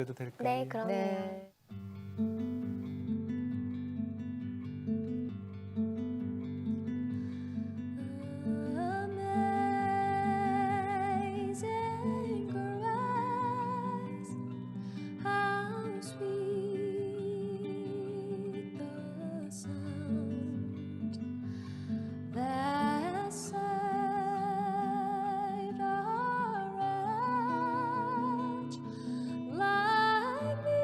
해도 될까요? 네, 그럼요. 네. Amazing grace, how sweet the sound that saved a wretch like me.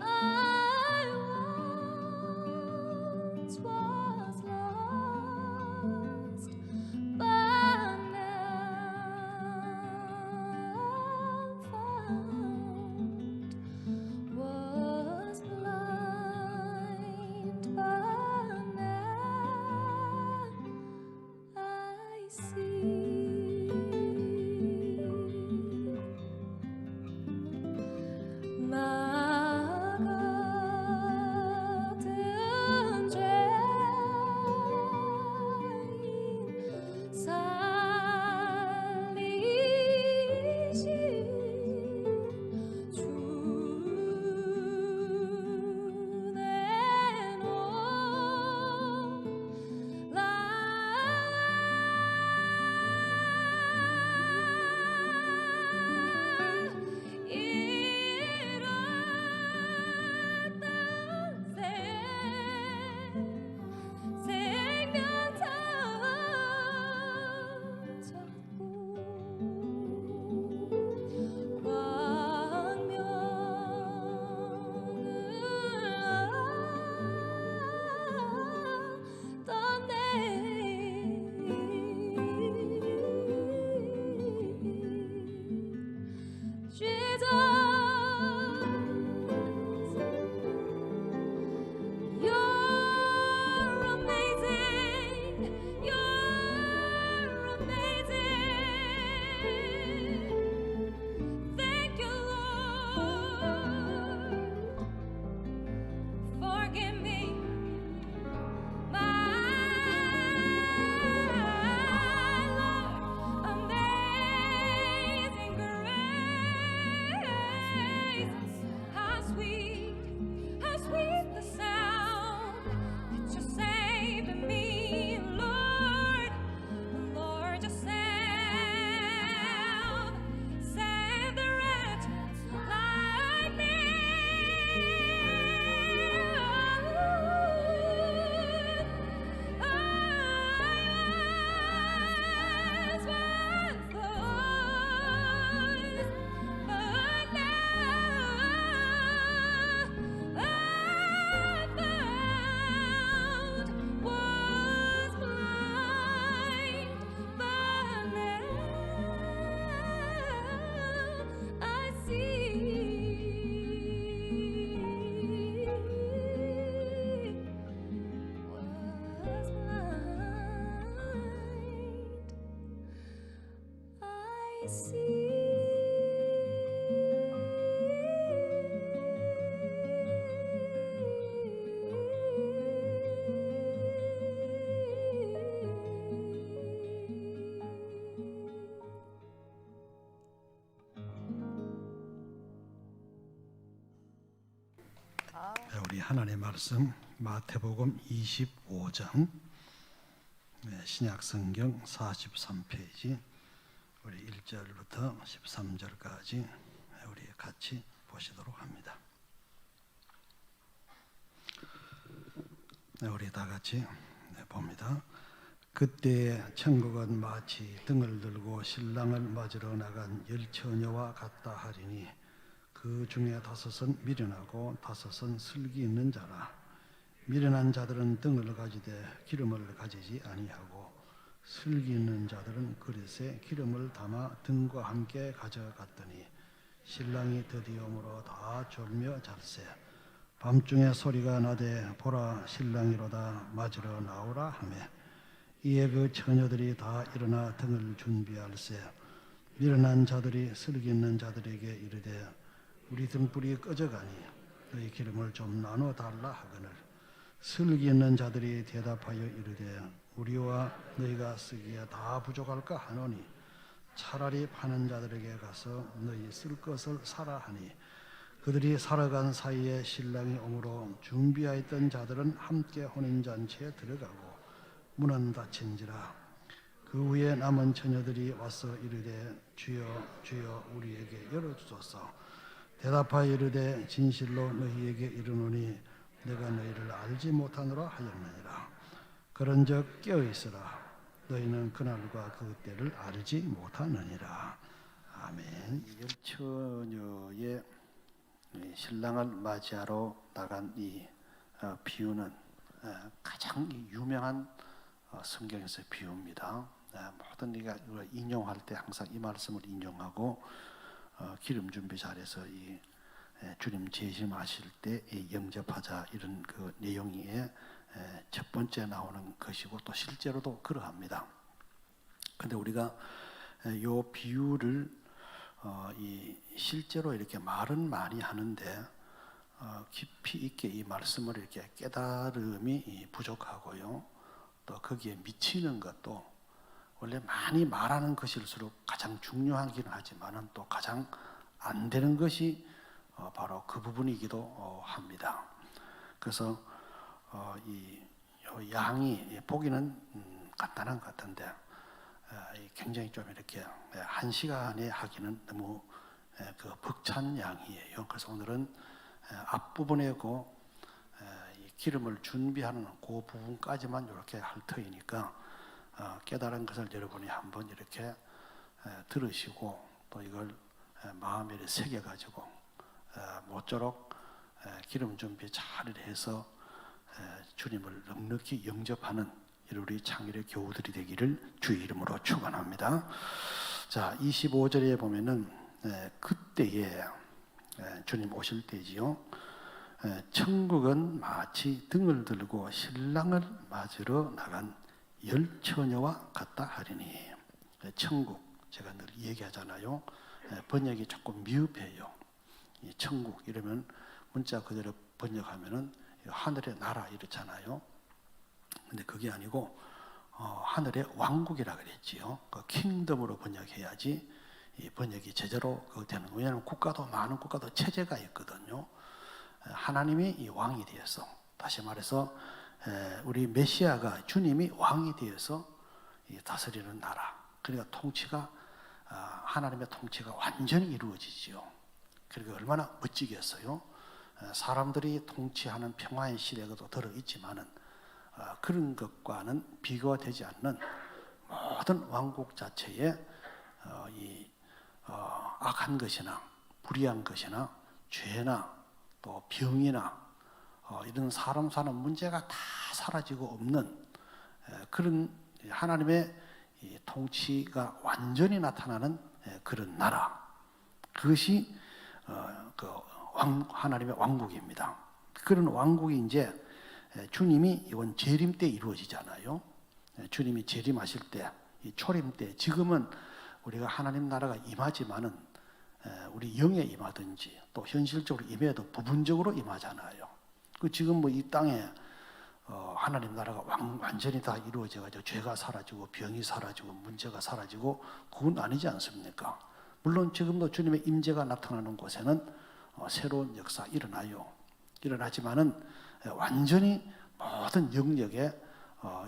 I once was lost, but now found. Was blind, but now I see. 나 같은 죄인 살리신 주 Forgive me, my Lord. Amazing grace, how sweet the sound that you saved me, Lord. Lord, you saved the wretch like me. I 우리 하나님의 말씀 마태복음 25장 신약성경 43페이지 우리 1절부터 13절까지 우리 같이 보시도록 합니다. 우리 다 같이 봅니다. 그때 천국은 마치 등을 들고 신랑을 맞으러 나간 열 처녀와 같다 하리니 그 중에 5은 미련하고 5은 슬기 있는 자라. 미련한 자들은 등을 가지되 기름을 가지지 아니하고 슬기 있는 자들은 그릇에 기름을 담아 등과 함께 가져갔더니 신랑이 드디어 오므로 다 졸며 잘세. 밤중에 소리가 나되 보라 신랑이로다 맞으러 나오라 하매 이에 그 처녀들이 다 일어나 등을 준비할세. 미련한 자들이 슬기 있는 자들에게 이르되 우리 등불이 꺼져가니 너희 기름을 좀 나눠 달라 하거늘 슬기 있는 자들이 대답하여 이르되 우리와 너희가 쓰기에 다 부족할까 하노니 차라리 파는 자들에게 가서 너희 쓸 것을 사라 하니 그들이 살아간 사이에 신랑이 오므로 준비하였던 자들은 함께 혼인잔치에 들어가고 문은 닫힌지라. 그 후에 남은 처녀들이 와서 이르되 주여 주여 우리에게 열어주소서. 대답하여 이르되 진실로 너희에게 이르노니 내가 너희를 알지 못하노라 하였느니라. 그런즉 깨어있으라. 너희는 그날과 그 때를 알지 못하느니라. 아멘. 열처녀의 신랑을 맞이하러 나간 이 비유는 가장 유명한 성경에서의 비유입니다. 모든 이가 인용할 때 항상 이 말씀을 인용하고 기름 준비 잘해서 이 주님 재림하실 때 영접하자 이런 그 내용이 첫 번째 나오는 것이고 또 실제로도 그러합니다. 근데 우리가 요 비유를 이 실제로 이렇게 말은 많이 하는데 깊이 있게 이 말씀을 이렇게 깨달음이 부족하고요. 또 거기에 미치는 것도 원래 많이 말하는 것일수록 가장 중요하긴 하지만은 또 가장 안 되는 것이 바로 그 부분이기도 합니다. 그래서 이 양이 보기는 간단한 것 같은데 굉장히 좀 이렇게 한 시간에 하기는 너무 그 벅찬 양이에요. 그래서 오늘은 앞부분에 그 기름을 준비하는 그 부분까지만 이렇게 할 터이니까 깨달은 것을 여러분이 한번 이렇게 들으시고 또 이걸 마음에 새겨가지고 모쪼록 기름 준비 잘 해서 주님을 넉넉히 영접하는 우리 창일의 교우들이 되기를 주의 이름으로 축원합니다. 자, 25절에 보면은 그때에 주님 오실 때지요. 천국은 마치 등을 들고 신랑을 맞으러 나간 열 처녀와 같다 하리니. 천국 제가 늘 얘기하잖아요. 번역이 조금 미흡해요. 이 천국 이러면 문자 그대로 번역하면은 하늘의 나라 이렇잖아요. 근데 그게 아니고 하늘의 왕국이라 그랬지요. 그 킹덤으로 번역해야지 이 번역이 제대로 되는 거예요. 왜냐하면 국가도 많은 국가도 체제가 있거든요. 하나님이 이 왕이 되어서 다시 말해서 우리 메시아가 주님이 왕이 되어서 다스리는 나라. 그러니까 통치가 하나님의 통치가 완전히 이루어지지요. 그러니까 얼마나 멋지겠어요. 사람들이 통치하는 평화의 시대가도 들어 있지만은 그런 것과는 비교가 되지 않는 모든 왕국 자체에 이 악한 것이나 불의한 것이나 죄나 또 병이나 이런 사람 사는 문제가 다 사라지고 없는 그런 하나님의 이 통치가 완전히 나타나는 그런 나라. 그것이 하나님의 왕국입니다. 그런 왕국이 이제 주님이 이번 재림 때 이루어지잖아요. 주님이 재림하실 때, 이 초림 때, 지금은 우리가 하나님 나라가 임하지만은 우리 영에 임하든지 또 현실적으로 임해도 부분적으로 임하잖아요. 그 지금 뭐 이 땅에 하나님 나라가 완전히 다 이루어져가지고 죄가 사라지고 병이 사라지고 문제가 사라지고 그건 아니지 않습니까? 물론 지금도 주님의 임재가 나타나는 곳에는 새로운 역사 일어나지만은 완전히 모든 영역에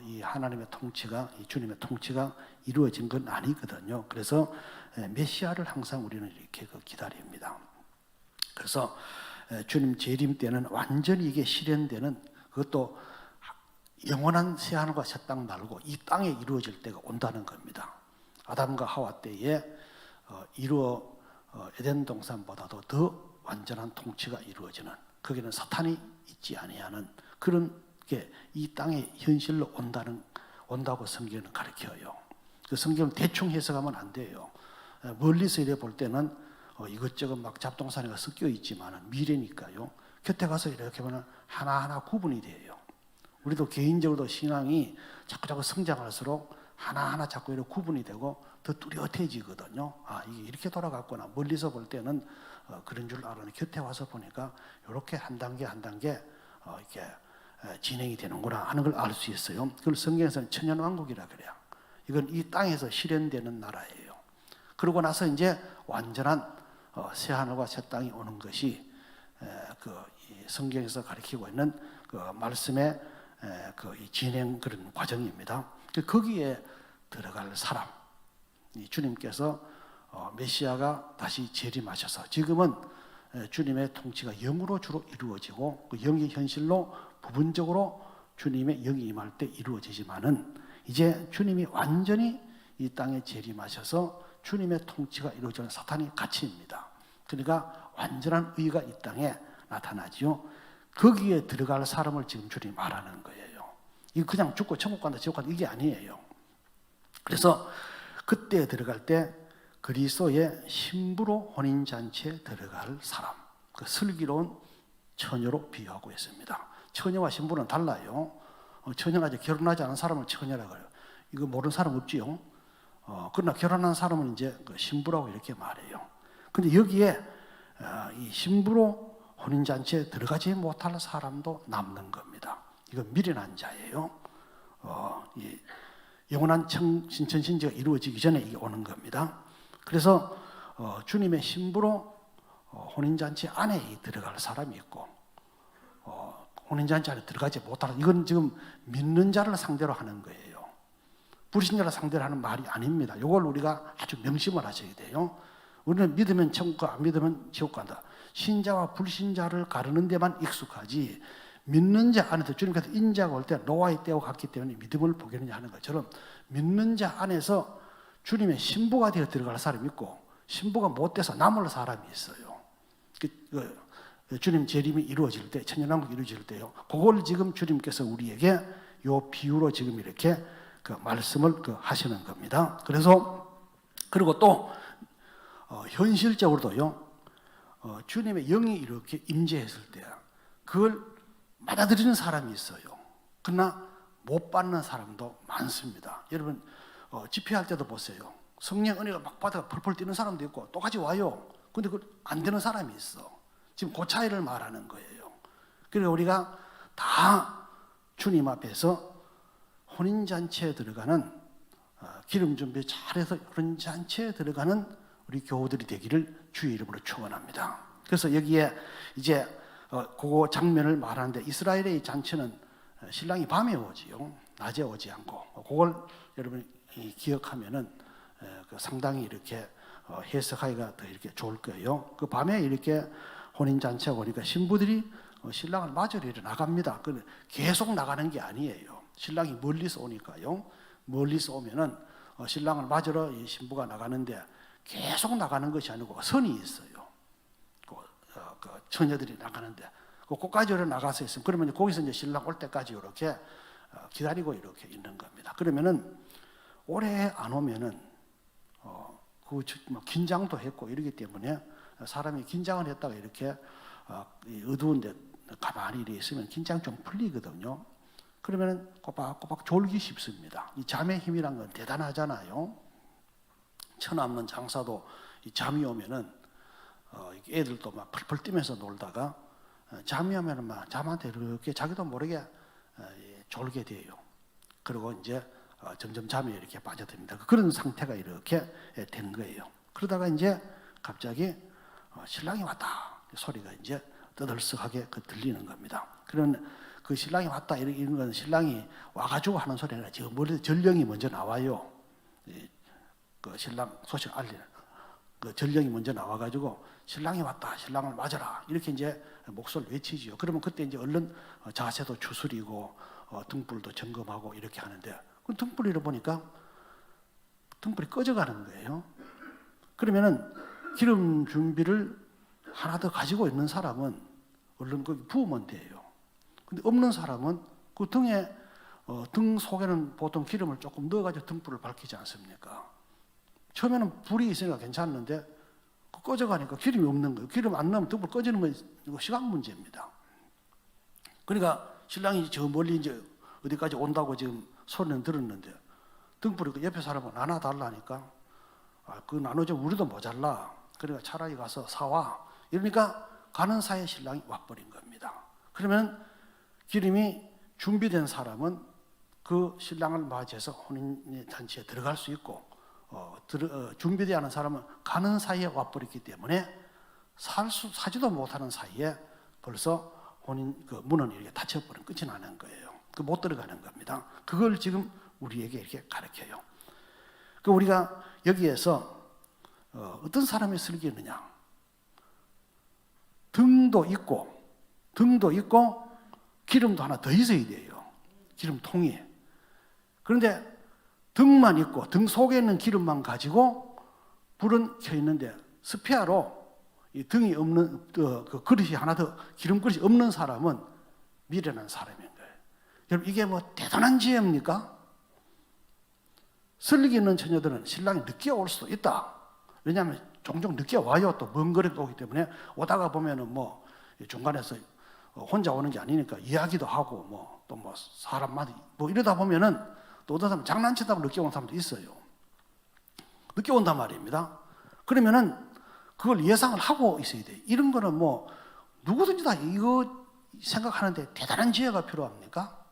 이 하나님의 통치가 이 주님의 통치가 이루어진 건 아니거든요. 그래서 메시아를 항상 우리는 이렇게 기다립니다. 그래서 주님 재림 때는 완전히 이게 실현되는 그것도 영원한 새하늘과 새 땅 말고 이 땅에 이루어질 때가 온다는 겁니다. 아담과 하와 때에 에덴 동산보다도 더 완전한 통치가 이루어지는 거기는 사탄이 있지 아니하는 그런 게 이 땅에 현실로 온다고 성경은 가르쳐요. 그 성경은 대충 해석하면 안 돼요. 멀리서 이래 볼 때는 이것저것 막 잡동사니가 섞여 있지만 미래니까요. 곁에 가서 이렇게 보면 하나하나 구분이 돼요. 우리도 개인적으로도 신앙이 자꾸 성장할수록 하나하나 자꾸 이렇게 구분이 되고 더 뚜렷해지거든요. 아, 이게 이렇게 돌아갔구나. 멀리서 볼 때는 그런 줄 알았는데 곁에 와서 보니까 이렇게 한 단계 한 단계 이렇게 진행이 되는구나 하는 걸 알 수 있어요. 그걸 성경에서는 천년왕국이라 그래요. 이건 이 땅에서 실현되는 나라예요. 그러고 나서 이제 완전한 새 하늘과 새 땅이 오는 것이 이 성경에서 가리키고 있는 그 말씀의 이 진행 그런 과정입니다. 거기에 들어갈 사람, 이 주님께서 메시아가 다시 재림하셔서 지금은 주님의 통치가 영으로 주로 이루어지고 그 영의 현실로 부분적으로 주님의 영이 임할 때 이루어지지만은 이제 주님이 완전히 이 땅에 재림하셔서 주님의 통치가 이루어지는 사탄이 가치입니다. 그러니까 완전한 의가 이 땅에 나타나지요. 거기에 들어갈 사람을 지금 주님이 말하는 거예요. 이거 그냥 죽고 천국 간다 지옥 간다 이게 아니에요. 그래서 그때 들어갈 때 그리스도의 신부로 혼인잔치에 들어갈 사람, 그 슬기로운 처녀로 비유하고 있습니다. 처녀와 신부는 달라요. 처녀가 이제 결혼하지 않은 사람을 처녀라고 해요. 이거 모르는 사람 없지요. 그러나 결혼한 사람은 이제 그 신부라고 이렇게 말해요. 근데 여기에 이 신부로 혼인잔치에 들어가지 못할 사람도 남는 겁니다. 이건 미련한 자예요. 이 영원한 신천신지가 이루어지기 전에 이게 오는 겁니다. 그래서 주님의 신부로 혼인잔치 안에 들어갈 사람이 있고 혼인잔치 안에 들어가지 못하는, 이건 지금 믿는 자를 상대로 하는 거예요. 불신자를 상대로 하는 말이 아닙니다. 이걸 우리가 아주 명심을 하셔야 돼요. 우리는 믿으면 천국 가, 안 믿으면 지옥 간다. 신자와 불신자를 가르는 데만 익숙하지 믿는 자 안에서 주님께서 인자가 올 때 노아의 때와 같기 때문에 믿음을 보겠느냐 하는 것처럼 믿는 자 안에서 주님의 신부가 되어 들어갈 사람이 있고 신부가 못 돼서 남을 사람이 있어요. 주님 재림이 이루어질 때, 천년왕국이 이루어질 때요. 그걸 지금 주님께서 우리에게 요 비유로 지금 이렇게 그 말씀을 하시는 겁니다. 그래서 그리고 또 현실적으로도요. 주님의 영이 이렇게 임재했을 때 그걸 받아들이는 사람이 있어요. 그러나 못 받는 사람도 많습니다. 여러분 집회할 때도 보세요. 성령 은혜가 막 받아가 펄펄 뛰는 사람도 있고 똑같이 와요. 근데 그 안 되는 사람이 있어. 지금 그 차이를 말하는 거예요. 그래서 우리가 다 주님 앞에서 혼인잔치에 들어가는 기름 준비 잘해서 혼인잔치에 들어가는 우리 교우들이 되기를 주의 이름으로 축원합니다. 그래서 여기에 이제 그거 장면을 말하는데 이스라엘의 잔치는 신랑이 밤에 오지요. 낮에 오지 않고 그걸 여러분 기억하면은 상당히 이렇게 해석하기가 더 이렇게 좋을 거예요. 그 밤에 이렇게 혼인잔치가 오니까 신부들이 신랑을 맞으러 나갑니다. 계속 나가는 게 아니에요. 신랑이 멀리서 오니까요. 멀리서 오면은 신랑을 맞으러 이 신부가 나가는데 계속 나가는 것이 아니고 선이 있어요. 그 처녀들이 나가는데 거기까지 나가서 있으면 그러면 거기서 이제 신랑 올 때까지 이렇게 기다리고 이렇게 있는 겁니다. 그러면은 오래 안 오면은 긴장도 했고 이러기 때문에 사람이 긴장을 했다가 이렇게 어두운데 가만히 이렇게 있으면 긴장 좀 풀리거든요. 그러면 꼬박꼬박 졸기 쉽습니다. 이 잠의 힘이란 건 대단하잖아요. 천없는 장사도 이 잠이 오면은 애들도 막 펄펄 뛰면서 놀다가 잠이 오면은 막 잠한테 이렇게 자기도 모르게 졸게 돼요. 그리고 이제 점점 잠이 이렇게 빠져듭니다. 그런 상태가 이렇게 된 거예요. 그러다가 이제 갑자기 신랑이 왔다 소리가 이제 떠들썩하게 들리는 겁니다. 그런 그 신랑이 왔다 이런 건 신랑이 와가지고 하는 소리가 아니라 지금 머리에 전령이 먼저 나와요. 그 신랑 소식 알리는 그 전령이 먼저 나와가지고 신랑이 왔다, 신랑을 맞아라 이렇게 이제 목소리를 외치지요. 그러면 그때 이제 얼른 자세도 추스리고 등불도 점검하고 이렇게 하는데 그 등불을 보니까 등불이 꺼져가는 거예요. 그러면은 기름 준비를 하나 더 가지고 있는 사람은 얼른 거기 부으면 돼요. 근데 없는 사람은 그 등에 등 속에는 보통 기름을 조금 넣어가지고 등불을 밝히지 않습니까? 처음에는 불이 있으니까 괜찮은데 꺼져가니까 기름이 없는 거예요. 기름 안 넣으면 등불 꺼지는 건 이거 시간 문제입니다. 그러니까 신랑이 저 멀리 이제 어디까지 온다고 지금 소리는 들었는데 등불이 그 옆에 사람은 나눠달라니까 그 나눠주면 우리도 모자라. 그러니까 차라리 가서 사와. 이러니까 가는 사이에 신랑이 와버린 겁니다. 그러면 기름이 준비된 사람은 그 신랑을 맞이해서 혼인잔치에 들어갈 수 있고 준비되지 않은 사람은 가는 사이에 와버렸기 때문에 사지도 못하는 사이에 벌써 혼인 그 문은 이렇게 닫혀버린 끝이 나는 거예요. 그 못 들어가는 겁니다. 그걸 지금 우리에게 이렇게 가르쳐요. 그 우리가 여기에서 어떤 사람이 슬기느냐? 등도 있고 기름도 하나 더 있어야 돼요. 기름통이. 그런데 등만 있고 등 속에 있는 기름만 가지고 불은 켜 있는데 스페어로 이 등이 없는 그 그릇이 하나 더 기름 그릇이 없는 사람은 미련한 사람인 거예요. 여러분 이게 뭐 대단한 지혜입니까? 슬기 있는 처녀들은 신랑이 늦게 올 수도 있다. 왜냐하면 종종 늦게 와요. 또 먼 거리도 오기 때문에 오다가 보면은 뭐 중간에서 혼자 오는 게 아니니까 이야기도 하고 뭐 또 뭐 사람마다 뭐 이러다 보면은 또 어떤 사람 장난친다고 늦게 온 사람도 있어요. 늦게 온단 말입니다. 그러면은 그걸 예상을 하고 있어야 돼. 이런 거는 뭐 누구든지 다 이거 생각하는데 대단한 지혜가 필요합니까?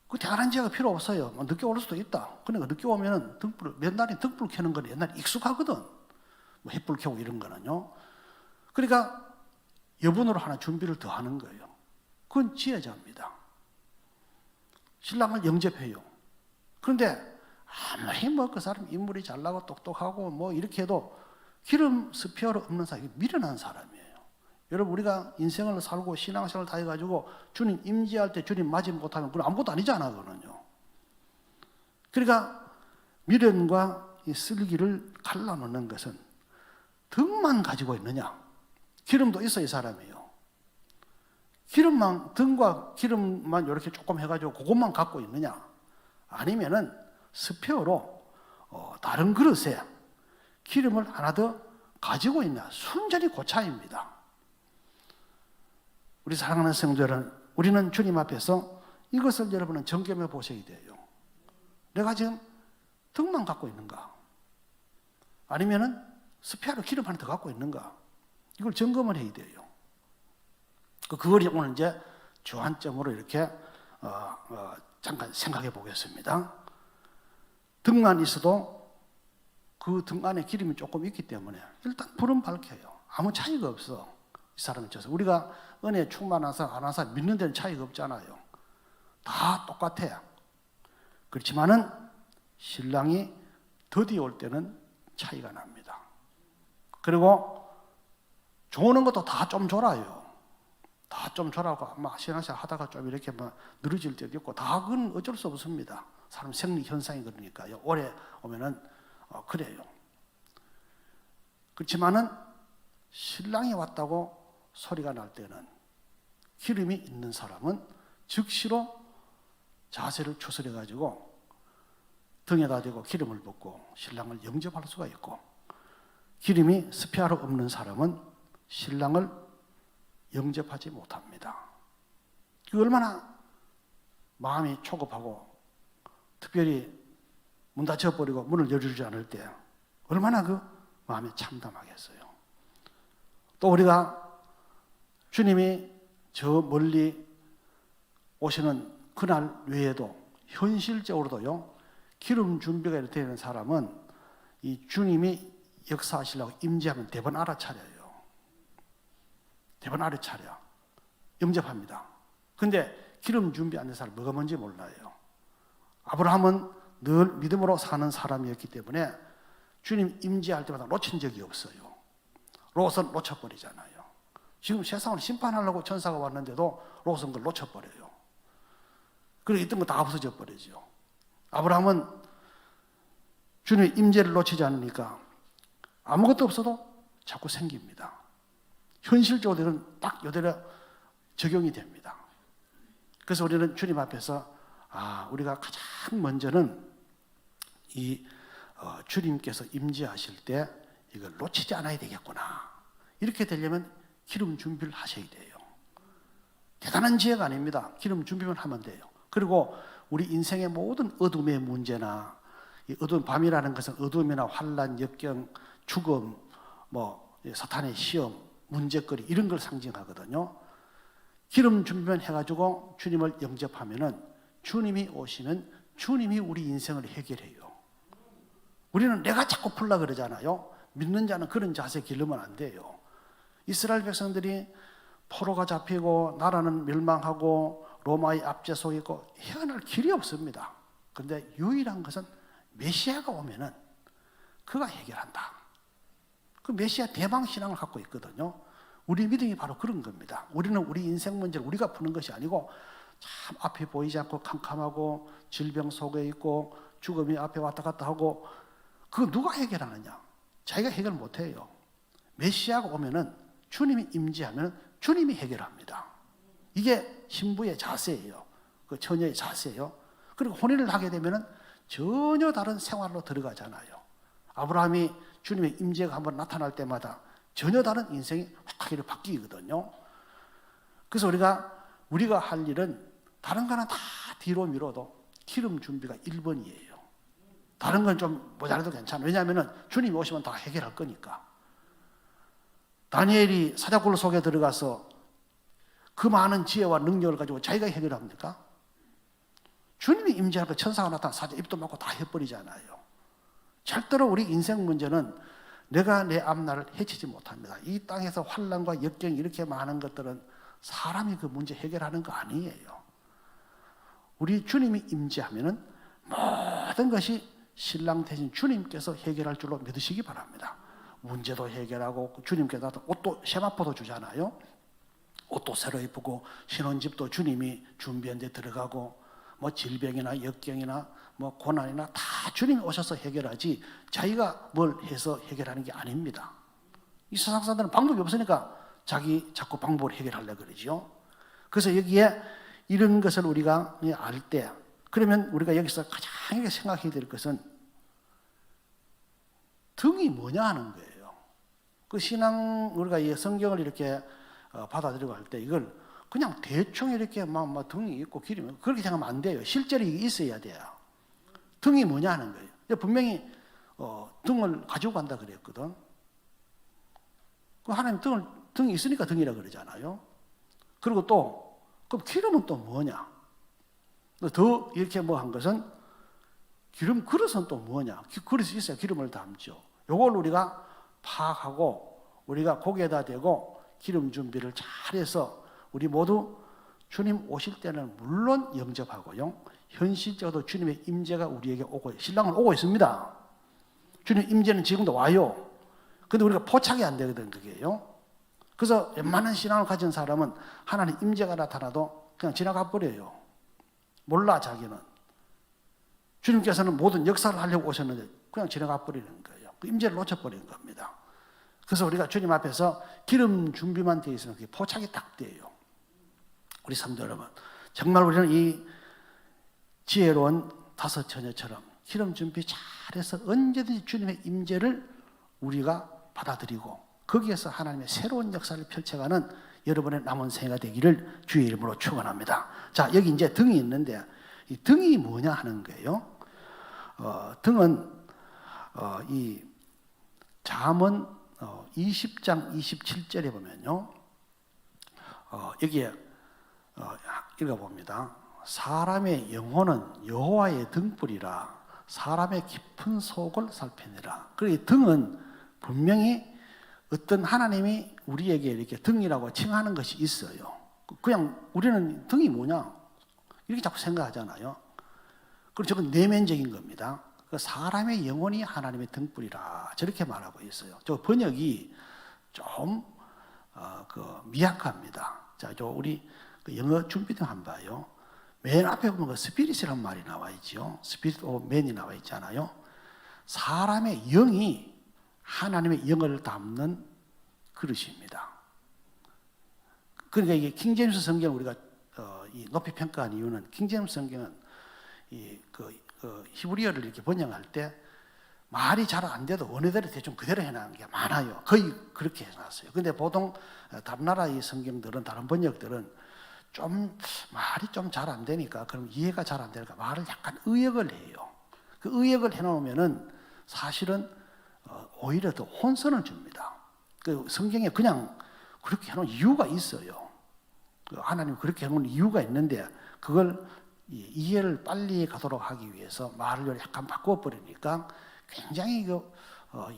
그 대단한 지혜가 필요 없어요. 뭐 늦게 올 수도 있다. 그러니까 늦게 오면은 맨날에 등불 켜는 거는 옛날에 익숙하거든. 뭐 햇불 켜고 이런 거는요. 그러니까 여분으로 하나 준비를 더 하는 거예요. 그건 지혜자입니다. 신랑을 영접해요. 그런데 아무리 뭐 그 사람 인물이 잘나고 똑똑하고 뭐 이렇게 해도 기름 스페어로 없는 사람이 미련한 사람이에요. 여러분 우리가 인생을 살고 신앙생활을 다 해가지고 주님 임재할 때 주님 맞이 못하면 그건 아무것도 아니잖아 그거는요. 그러니까 미련과 이 슬기를 갈라놓는 것은 등만 가지고 있느냐? 기름도 있어 이 사람이에요. 기름만 등과 기름만 이렇게 조금 해가지고 그것만 갖고 있느냐? 아니면은 스페어로 다른 그릇에 기름을 하나 더 가지고 있냐? 순전히 그 차이입니다. 우리 사랑하는 성도들은 우리는 주님 앞에서 이것을 여러분은 점검해 보셔야 돼요. 내가 지금 등만 갖고 있는가? 아니면은 스페어로 기름 하나 더 갖고 있는가? 이걸 점검을 해야 돼요. 그걸 오늘 이제 주안점으로 이렇게 잠깐 생각해 보겠습니다. 등만 있어도 그 등 안에 기름이 조금 있기 때문에 일단 불은 밝혀요. 아무 차이가 없어. 이 사람이 쳐서 우리가 은혜 충만하사 안 하사 믿는 데는 차이가 없잖아요. 다 똑같아요. 그렇지만은 신랑이 더디 올 때는 차이가 납니다. 그리고 조는 것도 다 좀 졸아요. 다 좀 졸아고 아마 신앙생활 하다가 좀 이렇게 막 늘어질 때도 있고 다 그건 어쩔 수 없습니다. 사람 생리 현상이 그러니까요. 오래 오면은 그래요. 그렇지만은 신랑이 왔다고 소리가 날 때는 기름이 있는 사람은 즉시로 자세를 추스려 가지고 등에다 대고 기름을 붓고 신랑을 영접할 수가 있고 기름이 스페어로 없는 사람은 신랑을 영접하지 못합니다. 그 얼마나 마음이 초급하고 특별히 문 닫혀버리고 문을 열어주지 않을 때 얼마나 그 마음이 참담하겠어요. 또 우리가 주님이 저 멀리 오시는 그날 외에도 현실적으로도요 기름 준비가 이렇게 되는 사람은 이 주님이 역사하시려고 임재하면 대번 알아차려요. 대번 알아차려. 영접합니다. 근데 기름 준비 안 된 사람 뭐가 뭔지 몰라요. 아브라함은 늘 믿음으로 사는 사람이었기 때문에 주님 임재할 때마다 놓친 적이 없어요. 롯은 놓쳐버리잖아요. 지금 세상을 심판하려고 천사가 왔는데도 롯은 그걸 놓쳐버려요. 그리고 있던 거 다 없어져 버리죠. 아브라함은 주님의 임재를 놓치지 않으니까 아무것도 없어도 자꾸 생깁니다. 현실적으로는 딱 이대로 적용이 됩니다. 그래서 우리는 주님 앞에서 우리가 가장 먼저는 이 주님께서 임재하실 때 이걸 놓치지 않아야 되겠구나. 이렇게 되려면 기름 준비를 하셔야 돼요. 대단한 지혜가 아닙니다. 기름 준비만 하면 돼요. 그리고 우리 인생의 모든 어둠의 문제나 이 어두운 밤이라는 것은 어둠이나 환난, 역경, 죽음, 뭐 사탄의 시험, 문제거리 이런 걸 상징하거든요. 기름 준비만 해가지고 주님을 영접하면은 주님이 오시면 주님이 우리 인생을 해결해요. 우리는 내가 자꾸 풀라 그러잖아요. 믿는 자는 그런 자세 기르면 안 돼요. 이스라엘 백성들이 포로가 잡히고 나라는 멸망하고 로마의 압제 속에 있고 헤어날 길이 없습니다. 그런데 유일한 것은 메시아가 오면은 그가 해결한다. 그 메시아 대방 신앙을 갖고 있거든요. 우리 믿음이 바로 그런 겁니다. 우리는 우리 인생 문제를 우리가 푸는 것이 아니고 참 앞에 보이지 않고 캄캄하고 질병 속에 있고 죽음이 앞에 왔다 갔다 하고 그거 누가 해결하느냐? 자기가 해결 못해요. 메시아가 오면은 주님이 임재하면 주님이 해결합니다. 이게 신부의 자세예요. 그 처녀의 자세예요. 그리고 혼인을 하게 되면은 전혀 다른 생활로 들어가잖아요. 아브라함이 주님의 임재가 한번 나타날 때마다 전혀 다른 인생이 확 바뀌거든요. 그래서 우리가 할 일은 다른 거는 다 뒤로 미뤄도 기름 준비가 1번이에요. 다른 건 좀 모자라도 괜찮아요. 왜냐하면 주님이 오시면 다 해결할 거니까. 다니엘이 사자굴 속에 들어가서 그 많은 지혜와 능력을 가지고 자기가 해결합니까? 주님이 임재하니까 천사가 나타나 사자 입도 막고 다 해버리잖아요. 절대로 우리 인생 문제는 내가 내 앞날을 해치지 못합니다. 이 땅에서 환난과 역경이 이렇게 많은 것들은 사람이 그 문제 해결하는 거 아니에요. 우리 주님이 임재하면은 모든 것이 신랑 대신 주님께서 해결할 줄로 믿으시기 바랍니다. 문제도 해결하고 주님께서 옷도 세마포도 주잖아요. 옷도 새로 입고 신혼집도 주님이 준비한 데 들어가고 뭐 질병이나 역경이나 뭐 고난이나 다 주님이 오셔서 해결하지 자기가 뭘 해서 해결하는 게 아닙니다. 이 세상 사람들은 방법이 없으니까 자꾸 방법을 해결하려고 그러죠. 그래서 여기에 이런 것을 우리가 알 때 그러면 우리가 여기서 가장 생각해야 될 것은 등이 뭐냐 하는 거예요. 그 신앙 우리가 이 성경을 이렇게 받아들이고 할 때 이걸 그냥 대충 이렇게 막 등이 있고 기름이 그렇게 생각하면 안 돼요. 실제로 이게 있어야 돼요. 등이 뭐냐 하는 거예요. 분명히 등을 가지고 간다 그랬거든. 그 하나님 등이 있으니까 등이라 그러잖아요. 그리고 또 그럼 기름은 또 뭐냐? 더 이렇게 뭐 한 것은 기름 그릇은 또 뭐냐? 그릇이 있어야 기름을 담죠. 요걸 우리가 파악하고 우리가 고개에다 대고 기름 준비를 잘해서 우리 모두 주님 오실 때는 물론 영접하고요. 현실적으로 주님의 임재가 우리에게 오고 신랑은 오고 있습니다. 주님 임재는 지금도 와요. 근데 우리가 포착이 안 되거든 그게요. 그래서 웬만한 신앙을 가진 사람은 하나님 임재가 나타나도 그냥 지나가 버려요. 몰라 자기는. 주님께서는 모든 역사를 하려고 오셨는데 그냥 지나가 버리는 거예요. 그 임재를 놓쳐버리는 겁니다. 그래서 우리가 주님 앞에서 기름 준비만 되어 있으면 그게 포착이 딱 돼요. 우리 성도 여러분, 정말 우리는 이 지혜로운 다섯 처녀처럼 기름 준비 잘해서 언제든지 주님의 임재를 우리가 받아들이고 거기에서 하나님의 새로운 역사를 펼쳐가는 여러분의 남은 생애가 되기를 주의 이름으로 축원합니다. 자, 여기 이제 등이 있는데 이 등이 뭐냐 하는 거예요. 등은 이 잠언 20장 27절에 보면요. 여기에 읽어봅니다. 사람의 영혼은 여호와의 등불이라 사람의 깊은 속을 살피니라. 그리고 등은 분명히 어떤 하나님이 우리에게 이렇게 등이라고 칭하는 것이 있어요. 그냥 우리는 등이 뭐냐 이렇게 자꾸 생각하잖아요. 그리고 저건 내면적인 겁니다. 사람의 영혼이 하나님의 등불이라 저렇게 말하고 있어요. 저 번역이 좀 미약합니다. 자, 우리 영어 준비등 한번 봐요. 맨 앞에 보면 그 스피릿이라는 말이 나와 있죠. 스피릿 오브 맨이 나와 있잖아요. 사람의 영이 하나님의 영을 담는 그릇입니다. 그러니까 이게 킹제임스 성경을 우리가 높이 평가한 이유는 킹제임스 성경은 히브리어를 이렇게 번역할 때 말이 잘 안 돼도 원어대로 대충 그대로 해놓은 게 많아요. 거의 그렇게 해놨어요. 근데 보통 다른 나라의 성경들은 다른 번역들은 좀 말이 좀 잘 안 되니까 그럼 이해가 잘 안 되니까 말을 약간 의역을 해요. 그 의역을 해놓으면은 사실은 오히려 더 혼선을 줍니다. 그 성경에 그냥 그렇게 해놓은 이유가 있어요. 하나님 그렇게 한 건 이유가 있는데 그걸 이해를 빨리 가도록 하기 위해서 말을 약간 바꿔버리니까 굉장히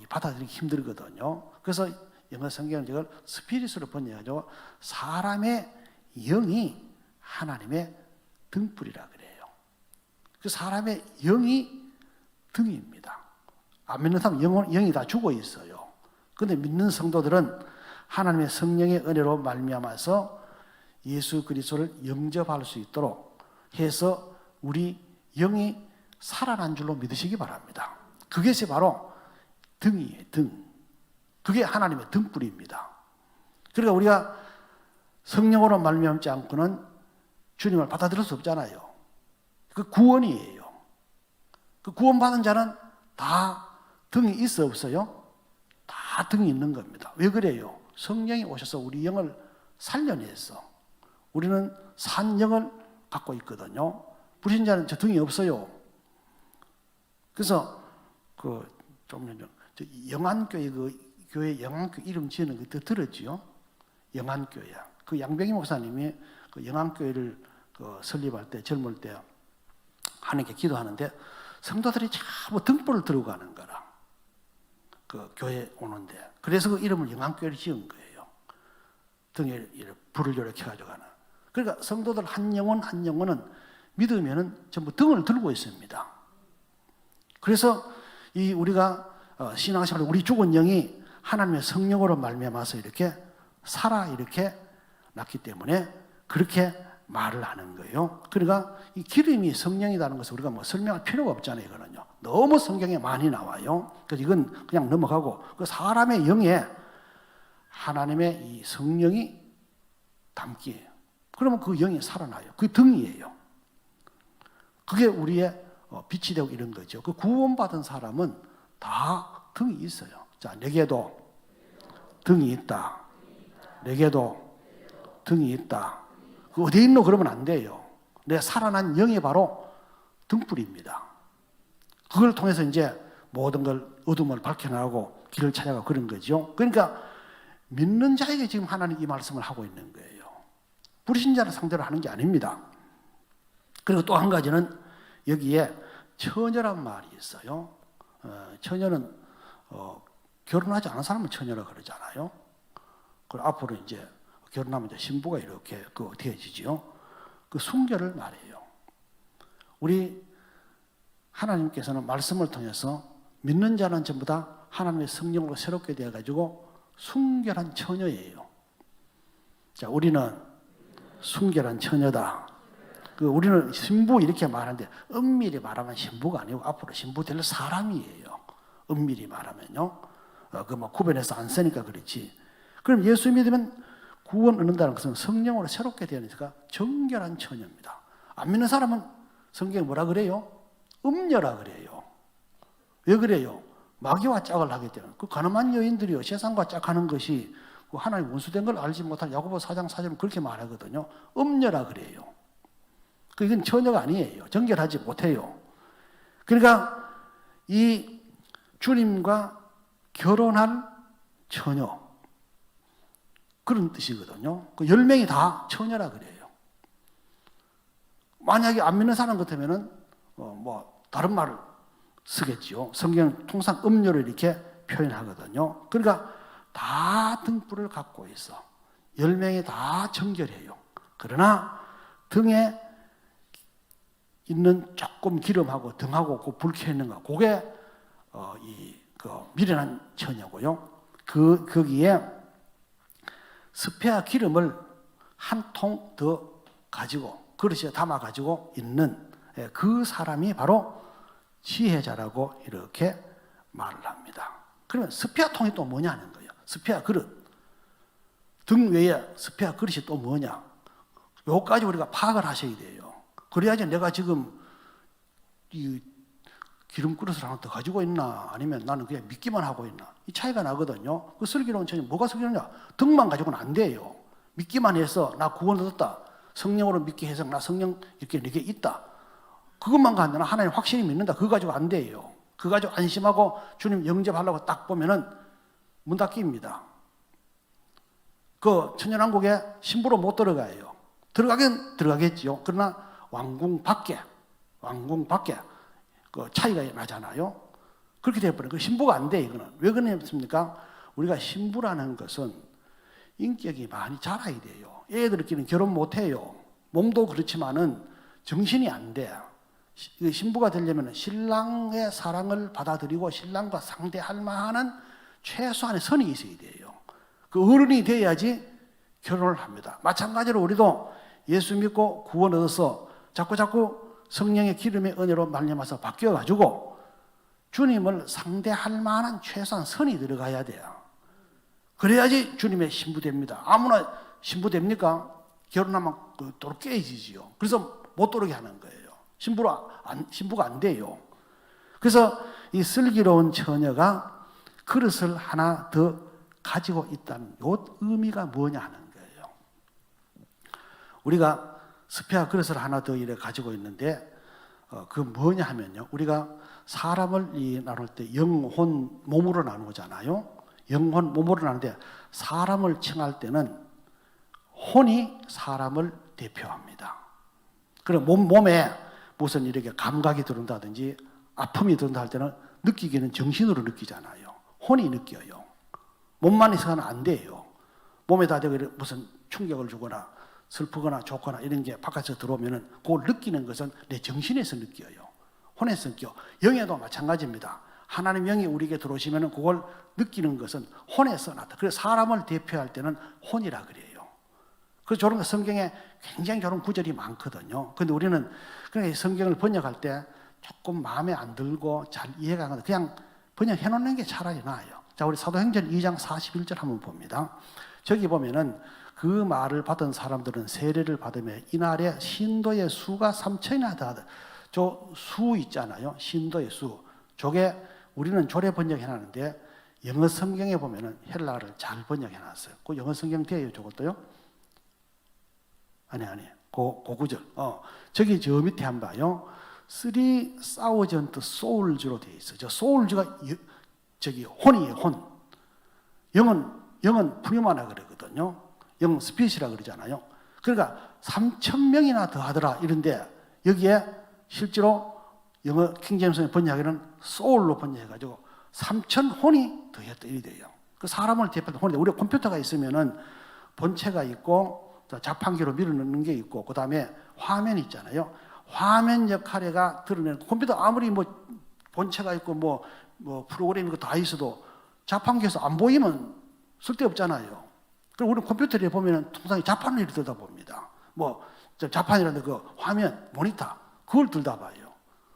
받아들이기 힘들거든요. 그래서 영어 성경은 이걸 스피릿으로 번역하죠. 사람의 영이 하나님의 등불이라 그래요. 그 사람의 영이 등입니다. 안 믿는 사람은 영이 다 죽어 있어요. 그런데 믿는 성도들은 하나님의 성령의 은혜로 말미암아서 예수 그리스도를 영접할 수 있도록 해서 우리 영이 살아난 줄로 믿으시기 바랍니다. 그것이 바로 등이에요. 등. 그게 하나님의 등불입니다. 그러니까 우리가 성령으로 말미암지 않고는 주님을 받아들일 수 없잖아요. 그 구원이에요. 그 구원받은 자는 다 등이 있어 없어요? 다 등이 있는 겁니다. 왜 그래요? 성령이 오셔서 우리 영을 살려냈어. 우리는 산 영을 갖고 있거든요. 불신자는 저 등이 없어요. 그래서 영안교회 교회 영안교 이름 지는 거 들었지요? 영안교회야. 그 양병희 목사님이 그 영안교회를 설립할 때 젊을 때 하나님께 기도하는데 성도들이 전부 등불을 들고 가는 거라. 그 교회 오는데. 그래서 그 이름을 영안교회를 지은 거예요. 등에 불을 이렇게 가져가는. 그러니까 성도들 한 영혼은 믿으면은 전부 등을 들고 있습니다. 그래서 우리가 신앙생활 우리 죽은 영이 하나님의 성령으로 말미암아서 이렇게 이렇게 났기 때문에 그렇게 말을 하는 거예요. 그러니까 이 기름이 성령이라는 것을 우리가 설명할 필요가 없잖아요. 이거는요. 너무 성경에 많이 나와요. 그래서 이건 그냥 넘어가고 그 사람의 영에 하나님의 이 성령이 담기에 그러면 그 영이 살아나요. 그게 등이에요. 그게 우리의 빛이 되고 이런 거죠. 그 구원받은 사람은 다 등이 있어요. 자, 내게도 등이 있다. 내게도 등이 있다. 그 어디에 있노? 그러면 안 돼요. 내 살아난 영이 바로 등불입니다. 그걸 통해서 이제 모든 걸 어둠을 밝혀나가고 길을 찾아가고 그런 거죠. 그러니까 믿는 자에게 지금 하나님 이 말씀을 하고 있는 거예요. 불신자를 상대로 하는 게 아닙니다. 그리고 또 한 가지는 여기에 처녀란 말이 있어요. 처녀는 결혼하지 않은 사람은 처녀라 그러잖아요. 그리고 앞으로 이제 결혼하면 이제 신부가 이렇게 되어지죠. 그 순결을 말해요. 우리 하나님께서는 말씀을 통해서 믿는 자는 전부 다 하나님의 성령으로 새롭게 되어가지고 순결한 처녀예요. 자, 우리는 순결한 처녀다. 우리는 신부 이렇게 말하는데 엄밀히 말하면 신부가 아니고 앞으로 신부 될 사람이에요. 엄밀히 말하면요. 구별해서 안 쓰니까 그렇지. 그럼 예수 믿으면 구원 얻는다는 것은 성령으로 새롭게 되니까 정결한 처녀입니다. 안 믿는 사람은 성경에 뭐라 그래요? 음녀라 그래요. 왜 그래요? 마귀와 짝을 하기 때문에. 그 가늠한 여인들이요. 세상과 짝하는 것이 하나님 원수된 걸 알지 못한 야고보 4장 4절은 그렇게 말하거든요. 음녀라 그래요. 이건 처녀가 아니에요. 정결하지 못해요. 그러니까 이 주님과 결혼한 처녀 그런 뜻이거든요. 그 10명이 다 처녀라 그래요. 만약에 안 믿는 사람 같으면은 다른 말을 쓰겠지요. 성경은 통상 음료를 이렇게 표현하거든요. 그러니까 다 등불을 갖고 있어. 10명이 다 정결해요. 그러나 등에 있는 조금 기름하고 등하고 그 불 켜 있는 거, 그게 미련한 처녀고요. 거기에 스페아 기름을 한 통 더 가지고 그릇에 담아 가지고 있는 그 사람이 바로 지혜자라고 이렇게 말을 합니다. 그러면 스페아 통이 또 뭐냐는 거예요. 스페아 그릇. 등 외에 스페아 그릇이 또 뭐냐? 요까지 우리가 파악을 하셔야 돼요. 그래야지 내가 지금 이 기름 그릇을 하나 더 가지고 있나 아니면 나는 그냥 믿기만 하고 있나 이 차이가 나거든요. 그 슬기로운 처녀 뭐가 슬기로냐? 등만 가지고는 안 돼요. 믿기만 해서 나 구원 얻었다. 성령으로 믿게 해서 나 성령 이렇게 내게 있다. 그것만 가지고 하나님 확실히 믿는다. 그거 가지고 안 돼요. 그거 가지고 안심하고 주님 영접하려고 딱 보면은 문 닫기입니다. 그 천연왕국에 신부로 못 들어가요. 들어가긴 들어가겠지요. 그러나 왕궁 밖에 그 차이가 나잖아요. 그렇게 되어버려요. 그 신부가 안 돼, 이거는. 왜 그렇습니까? 우리가 신부라는 것은 인격이 많이 자라야 돼요. 애들끼리는 결혼 못 해요. 몸도 그렇지만은 정신이 안 돼. 신부가 되려면 신랑의 사랑을 받아들이고 신랑과 상대할 만한 최소한의 선이 있어야 돼요. 그 어른이 돼야지 결혼을 합니다. 마찬가지로 우리도 예수 믿고 구원 얻어서 자꾸 성령의 기름의 은혜로 말미암아서 바뀌어가지고 주님을 상대할 만한 최소한 선이 들어가야 돼요. 그래야지 주님의 신부 됩니다. 아무나 신부 됩니까? 결혼하면 도로 깨지지요. 그래서 못 들어오게 하는 거예요. 신부가 안 돼요. 그래서 이 슬기로운 처녀가 그릇을 하나 더 가지고 있다는 요 의미가 뭐냐 하는 거예요. 우리가 스페아 그릇을 하나 더 이래 가지고 있는데 그 뭐냐 하면요. 우리가 사람을 나눌 때 영혼, 몸으로 나누잖아요. 영혼, 몸으로 나누는데 사람을 칭할 때는 혼이 사람을 대표합니다. 그럼 몸에 무슨 이렇게 감각이 들어온다든지 아픔이 들어온다 할 때는 느끼기는 정신으로 느끼잖아요. 혼이 느껴요. 몸만 있어서는 안 돼요. 몸에다 무슨 충격을 주거나 슬프거나 좋거나 이런 게 바깥에서 들어오면은 그걸 느끼는 것은 내 정신에서 느껴요. 혼에서 느껴. 영에도 마찬가지입니다. 하나님 영이 우리에게 들어오시면은 그걸 느끼는 것은 혼에서 나타. 그래서 사람을 대표할 때는 혼이라 그래요. 그래서 저런 성경에 굉장히 저런 구절이 많거든요. 근데 우리는 그냥 성경을 번역할 때 조금 마음에 안 들고 잘 이해가 안 가도 그냥 번역해 놓는 게 차라리 나아요. 자, 우리 사도행전 2장 41절 한번 봅니다. 저기 보면은 그 말을 받은 사람들은 세례를 받으며 이날에 신도의 수가 3천이나 되다. 저 수 있잖아요. 신도의 수. 저게 우리는 조례 번역해 놨는데 영어 성경에 보면은 헬라어를 잘 번역해 놨어요. 그 영어 성경 돼요, 저것도요? 아니. 그 구절. 저기 저 밑에 한번 봐요. 3,000 souls로 되어 있어요. 저 souls가 저기 혼이에요, 혼. 영은 푸뉴마나 그러거든요. 영 스피시라 그러잖아요. 그러니까 3,000명이나 더 하더라 이런데 여기에 실제로 영어 킹제임스 번역에는 soul로 번역해가지고 3,000혼이 더했다 이래 돼요. 그 사람을 대표하는 혼인데 우리 컴퓨터가 있으면은 본체가 있고 자판기로 밀어넣는 게 있고 그 다음에 화면 있잖아요. 화면 역할에가 드러내는 컴퓨터 아무리 뭐 본체가 있고 뭐 프로그램이 다 있어도 자판기에서 안 보이면 쓸데없잖아요. 그럼 우리 컴퓨터에 보면은 통상 자판을 들여다봅니다. 뭐 자판이라는 그 화면 모니터 그걸 들여다봐요.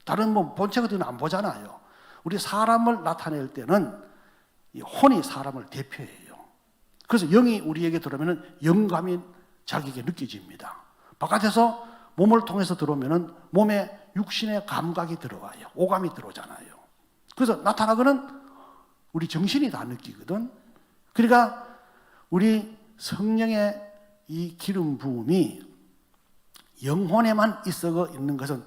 다른 뭐 본체 같은 건 안 보잖아요. 우리 사람을 나타낼 때는 이 혼이 사람을 대표해요. 그래서 영이 우리에게 들어오면은 영감이 자기에게 느껴집니다. 바깥에서 몸을 통해서 들어오면은 몸에 육신의 감각이 들어와요. 오감이 들어오잖아요. 그래서 나타나고는 우리 정신이 다 느끼거든. 그러니까 우리 성령의 이 기름 부음이 영혼에만 있어 있는 것은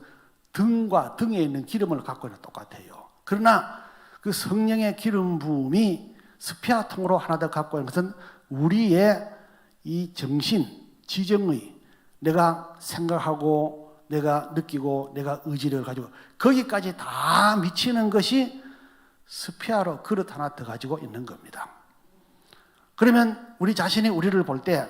등과 등에 있는 기름을 갖고 있는 똑같아요. 그러나 그 성령의 기름 부음이 스페아통으로 하나 더 갖고 있는 것은 우리의 이 정신, 지정의, 내가 생각하고 내가 느끼고 내가 의지를 가지고 거기까지 다 미치는 것이 스페아로 그릇 하나 더 가지고 있는 겁니다. 그러면 우리 자신이 우리를 볼 때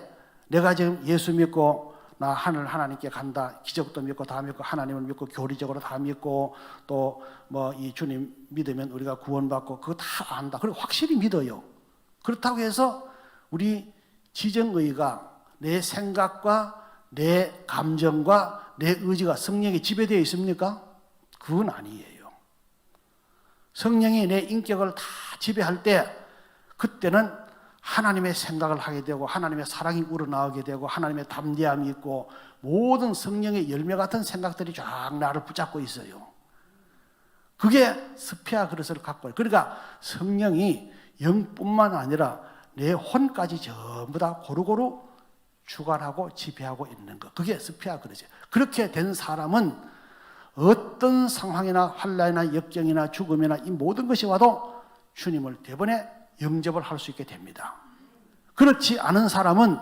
내가 지금 예수 믿고 나 하나님께 간다. 기적도 믿고 다 믿고 하나님을 믿고 교리적으로 다 믿고 또 뭐 이 주님 믿으면 우리가 구원받고 그거 다 안다. 그리고 확실히 믿어요. 그렇다고 해서 우리 지정의가 내 생각과 내 감정과 내 의지가 성령에 지배되어 있습니까? 그건 아니에요. 성령이 내 인격을 다 지배할 때 그때는 하나님의 생각을 하게 되고 하나님의 사랑이 우러나오게 되고 하나님의 담대함이 있고 모든 성령의 열매 같은 생각들이 쫙 나를 붙잡고 있어요. 그게 스페아 그릇을 갖고 있어요. 그러니까 성령이 영뿐만 아니라 내 혼까지 전부 다 고루고루 주관하고 지배하고 있는 것. 그게 스페아 그릇이에요. 그렇게 된 사람은 어떤 상황이나 환난이나 역경이나 죽음이나 이 모든 것이 와도 주님을 대번에 영접을 할 수 있게 됩니다. 그렇지 않은 사람은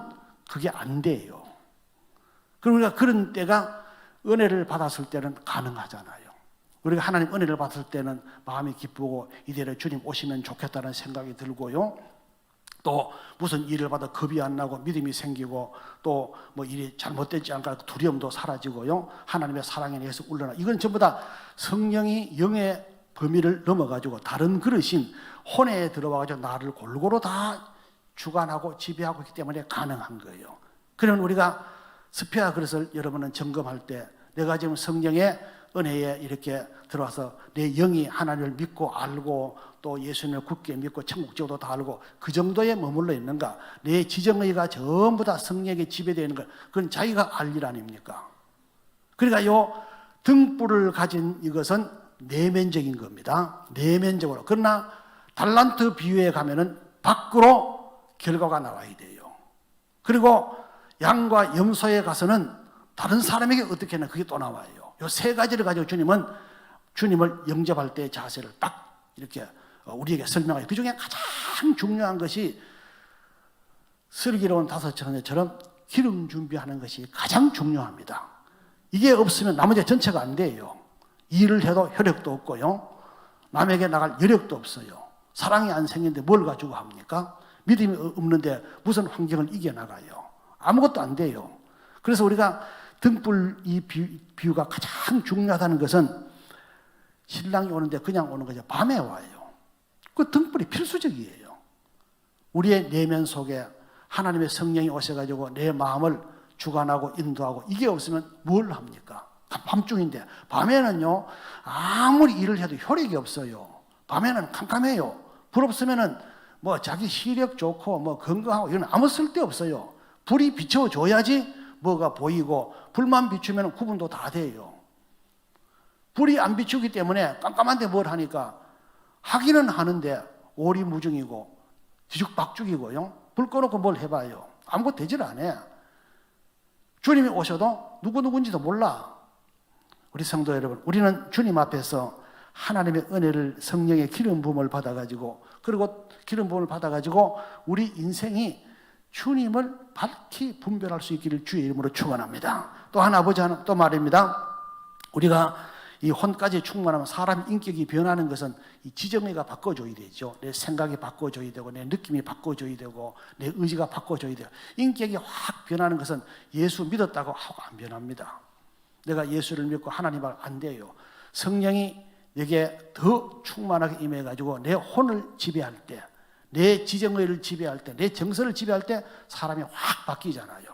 그게 안 돼요. 그럼 우리가 그런 때가 은혜를 받았을 때는 가능하잖아요. 우리가 하나님 은혜를 받을 때는 마음이 기쁘고 이대로 주님 오시면 좋겠다는 생각이 들고요. 또 무슨 일을 받아 겁이 안 나고 믿음이 생기고 또 뭐 일이 잘못되지 않을까 두려움도 사라지고요. 하나님의 사랑에 대해서 울러나 이건 전부 다 성령이 영의 범위를 넘어가지고 다른 그릇인 혼에 들어와가지고 나를 골고루 다 주관하고 지배하고 있기 때문에 가능한 거예요. 그러면 우리가 스페아 그릇을 여러분은 점검할 때 내가 지금 성령의 은혜에 이렇게 들어와서 내 영이 하나님을 믿고 알고 또 예수님을 굳게 믿고 천국 지옥도 다 알고 그 정도에 머물러 있는가? 내 지정의가 전부 다 성령에 지배되어 있는 것, 그건 자기가 알 일 아닙니까? 그러니까 요 등불을 가진 이것은 내면적인 겁니다. 내면적으로. 그러나 달란트 비유에 가면은 밖으로 결과가 나와야 돼요. 그리고 양과 염소에 가서는 다른 사람에게 어떻게 하나 그게 또 나와요. 요 세 가지를 가지고 주님은 주님을 영접할 때의 자세를 딱 이렇게 우리에게 설명해요. 그 중에 가장 중요한 것이 슬기로운 다섯 처녀처럼 기름 준비하는 것이 가장 중요합니다. 이게 없으면 나머지 전체가 안 돼요. 일을 해도 효력도 없고요. 남에게 나갈 여력도 없어요. 사랑이 안 생기는데 뭘 가지고 합니까? 믿음이 없는데 무슨 환경을 이겨나가요? 아무것도 안 돼요. 그래서 우리가 등불 이 비유가 가장 중요하다는 것은 신랑이 오는데 그냥 오는 거죠. 밤에 와요. 그 등불이 필수적이에요. 우리의 내면 속에 하나님의 성령이 오셔가지고 내 마음을 주관하고 인도하고 이게 없으면 뭘 합니까? 밤중인데 밤에는요 아무리 일을 해도 효력이 없어요. 밤에는 캄캄해요. 불 없으면은 뭐 자기 시력 좋고 뭐 건강하고 이런 아무 쓸데 없어요. 불이 비춰줘야지 뭐가 보이고 불만 비추면 구분도 다 돼요. 불이 안 비추기 때문에 깜깜한데 뭘 하니까 하기는 하는데 오리무중이고 뒤죽박죽이고요. 불 꺼놓고 뭘 해봐요. 아무것도 되질 않아요. 주님이 오셔도 누구인지도 몰라. 우리 성도 여러분, 우리는 주님 앞에서 하나님의 은혜를 성령의 기름 부음을 받아가지고 그리고 기름 부음을 받아가지고 우리 인생이 주님을 밝히 분별할 수 있기를 주의 이름으로 축원합니다. 또 하나 아버지 하나 또 말입니다. 우리가 이 혼까지 충만하면 사람 인격이 변하는 것은 이 지정의가 바꿔줘야 되죠. 내 생각이 바꿔줘야 되고 내 느낌이 바꿔줘야 되고 내 의지가 바꿔줘야 돼요. 인격이 확 변하는 것은 예수 믿었다고 하고 안 변합니다. 내가 예수를 믿고 하나님을 안 돼요. 성령이 내게 더 충만하게 임해가지고 내 혼을 지배할 때, 내 지정의를 지배할 때, 내 정서를 지배할 때 사람이 확 바뀌잖아요.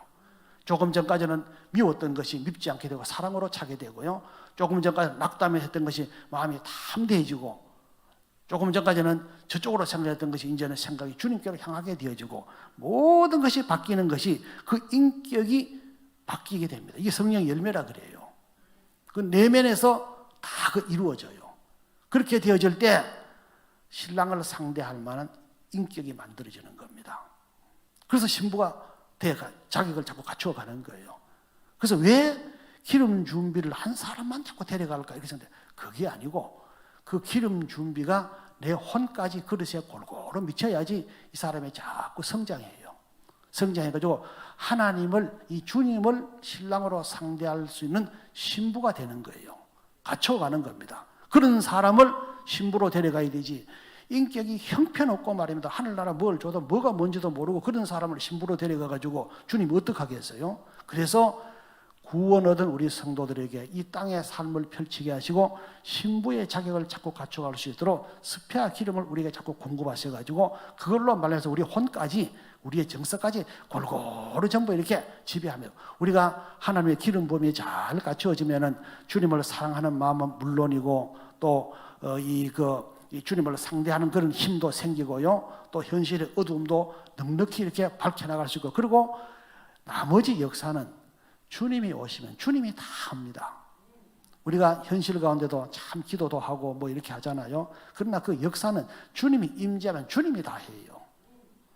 조금 전까지는 미웠던 것이 밉지 않게 되고 사랑으로 차게 되고요. 조금 전까지 낙담했던 것이 마음이 담대해지고 조금 전까지는 저쪽으로 생각했던 것이 이제는 생각이 주님께로 향하게 되어지고 모든 것이 바뀌는 것이 그 인격이 바뀌게 됩니다. 이게 성령의 열매라 그래요. 그 내면에서 다 그 이루어져요. 그렇게 되어질 때 신랑을 상대할 만한 인격이 만들어지는 겁니다. 그래서 신부가 자격을 자꾸 갖추어 가는 거예요. 그래서 왜 기름 준비를 한 사람만 자꾸 데려갈까 이렇게 생각해. 그게 아니고 그 기름 준비가 내 혼까지 그릇에 골고루 미쳐야지 이 사람이 자꾸 성장해요. 성장해가지고 하나님을 이 주님을 신랑으로 상대할 수 있는 신부가 되는 거예요. 갖춰가는 겁니다. 그런 사람을 신부로 데려가야 되지. 인격이 형편없고 말입니다. 하늘나라 뭘 줘도 뭐가 뭔지도 모르고 그런 사람을 신부로 데려가가지고 주님이 어떡하겠어요? 그래서 구원 얻은 우리 성도들에게 이 땅의 삶을 펼치게 하시고 신부의 자격을 자꾸 갖춰갈 수 있도록 스페아 기름을 우리에게 자꾸 공급하셔가지고 그걸로 말해서 우리 혼까지 우리의 정서까지 골고루 전부 이렇게 지배하며 우리가 하나님의 기름 부음이 잘 갖추어지면은 주님을 사랑하는 마음은 물론이고 또 이 주님을 상대하는 그런 힘도 생기고요. 또 현실의 어두움도 넉넉히 이렇게 밝혀나갈 수 있고 그리고 나머지 역사는 주님이 오시면 주님이 다 합니다. 우리가 현실 가운데도 참 기도도 하고 뭐 이렇게 하잖아요. 그러나 그 역사는 주님이 임재하면 주님이 다 해요.